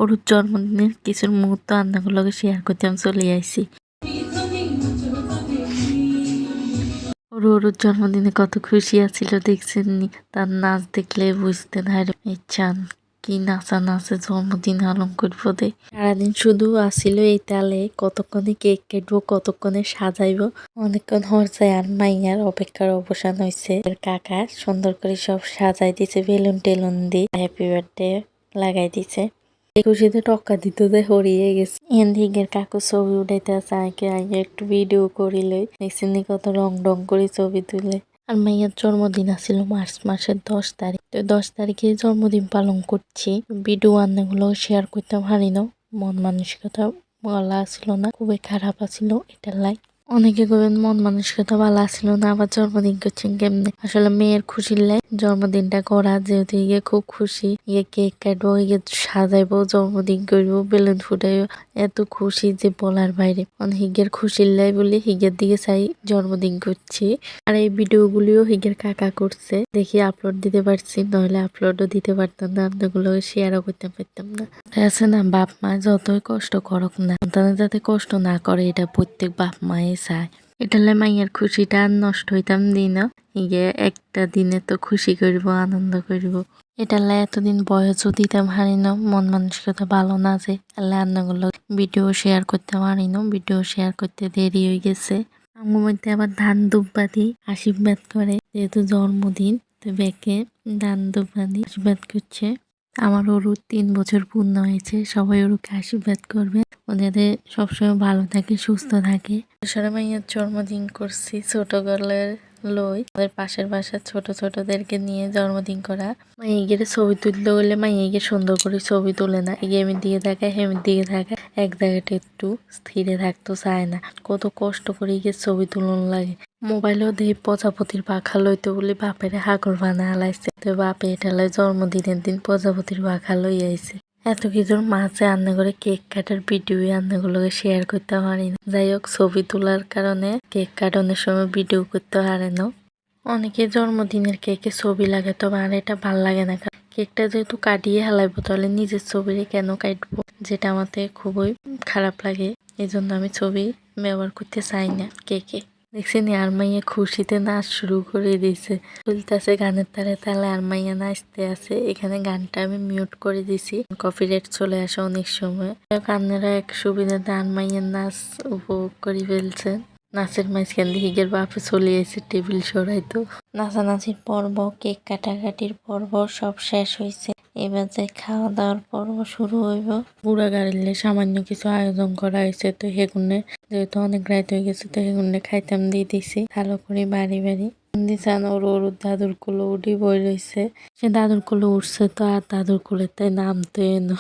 ওর জন্মদিনের কিছুর মুহূর্ত রান্নাগুলোকে শেয়ার করতে আমি চলে আইছি। ওর জন্মদিনে কত খুশি আছিল দেখছেন নি, তার নাচ দেখলে বুঝতেন চান কি নাচা নাচে জন্মদিন পালন করবো দে। সারাদিন শুধু আসিল এই তালে, কতক্ষণে কেক কাটবো, কতক্ষণে সাজাইবো। অনেকক্ষণ হরছে আর মাইয়ার অপেক্ষার অবসান হয়েছে। কাকা সুন্দর করে সব সাজাই দিছে, বেলুন টেলুন দিয়ে হ্যাপি বার্থডে লাগাই দিছে। খুশিতে টক্কা দিতে হরিয়ে গেছে। এদিকের কাকু ছবি উঠাইতে আছে, আগে একটু ভিডিও করিলে দেখছেন কত রং ডং করে ছবি তুলে। আর মাইয়ার জন্মদিন আছিল মার্চ মাসের 10 তারিখ। তো 10 তারিখে জন্মদিন পালন করছি। ভিডিও আন্নাগুলো শেয়ার করতে পারি না, মন মানসিকতা বলা আসছিল না, খুবই খারাপ আছিল এটার লাই। অনেকে কবেন মন মানসিকতা ভালো আসছিল না, আবার জন্মদিন করছেন কেমনে। আসলে মেয়ের খুশির লাই জন্মদিনটা করা, যেহেতু ইয়ে খুব খুশি, ইয়ে কেক কাটবো, ইয়ে সাজাইবো, জন্মদিন করবো, বেলুন ফুটাইবো, এত খুশি যে বলার বাইরে। হিগের খুশির লাই বলে হিগের দিকে চাই জন্মদিন করছি। আর এই ভিডিও গুলিও হিগের কাকা করছে, দেখি আপলোড দিতে পারছি, নইলে আপলোডও দিতে পারতাম না, আপনাগুলো শেয়ারও করতে পারতাম না। আছে না, বাপ মা যতই কষ্ট করুক না, সন্তানের যাতে কষ্ট না করে এটা প্রত্যেক বাপ মাই চায়। এটালে মাইয়ের খুশিটা আর নষ্ট হইতাম দিই না, ইয়ে একটা দিনে তো খুশি করব, আনন্দ করব। এটালে এতদিন বয়সও দিতাম হারি না, মন মানসিকতা ভালো না যে আল্লাহ রান্নাগুলো ভিডিও শেয়ার করতে পারি না, ভিডিও শেয়ার করতে দেরি হয়ে গেছে। আমার মধ্যে আবার ধান দুব্বাদি আশীর্বাদ করে, যেহেতু জন্মদিন তো বেকে ধান দুব্বাদি আশীর্বাদ করছে। আমার ওরু 3 বছর পূর্ণ হয়েছে, সবাই ওরুকে আশীর্বাদ করবে, ওদের সবসময় ভালো থাকে, সুস্থ থাকে। মাইয়ার জন্মদিন করছি ছোট গলের লই, ওদের পাশের বাসার ছোট ছোটদেরকে নিয়ে জন্মদিন করা। মাইয়ের ছবি তুলতে হলে মাইয়ের সুন্দর করে ছবি তুলে না, এমি দিয়ে দেখায় হেমির দিকে থাকে, এক জায়গাটা একটু স্থিরে থাকতে চায় না। কত কষ্ট করে গিয়ে ছবি তুলন লাগে। মোবাইলেও দেখি প্রজাপতির পাখা লইতে বলে বাপের হাগর বানা হালাইছে, তো বাপে এটালে জন্মদিনের দিন প্রজাপতির পাখা লই আইছে। এত কিছুর মাঝে রান্না করে কেক কাটার ভিডিও রান্নাগুলোকে শেয়ার করতে পারি না। যাই হোক, ছবি তোলার কারণে কেক কাটানোর সময় ভিডিও করতে পারে না। অনেকে জন্মদিনের কেকে ছবি লাগে, তবে আর এটা ভাল লাগে না। কেকটা যেহেতু কাটিয়ে হালাইবো, তাহলে নিজের ছবিরে কেন কাটবো, যেটা আমাকে খুবই খারাপ লাগে। এই জন্য আমি ছবি ব্যবহার করতে চাই না কেকে। দেখছেন আর মাইয়া খুশিতে নাচ শুরু করে দিয়েছে, চলতেছে গানের তালে তালে আর মাইয়া নাচতে আছে। এখানে গানটা আমি মিউট করে দিছি, কপিরাইট চলে আসে অনেক সময়। আপনারা এক সুবিধাতে আর মাইয়ার নাচ উপভোগ করে ফেলছেন। নাচের মাঝখান দিয়ে হিগের বাপে চলে এসে টেবিল সরাইতো। নাচানাচির পর্ব, কেক কাটাকাটির পর্ব সব শেষ হয়েছে। এবার যে খাওয়া দাওয়ার পর্ব শুরু হইব। বুড়া গাড়িলে সামান্য কিছু আয়োজন করা হয়েছে, তো হেগুনে যেহেতু অনেক রাত হয়ে গেছে, তো হেগুনে খাইতাম দিয়ে দিছি ভালো করে বাড়ি বাড়ি। চান ওর দাদুর কোলে উঠি বই রয়েছে, সে দাদুর কোলে উঠছে, তো আর দাদুর কোলে তাই নামতে এনো।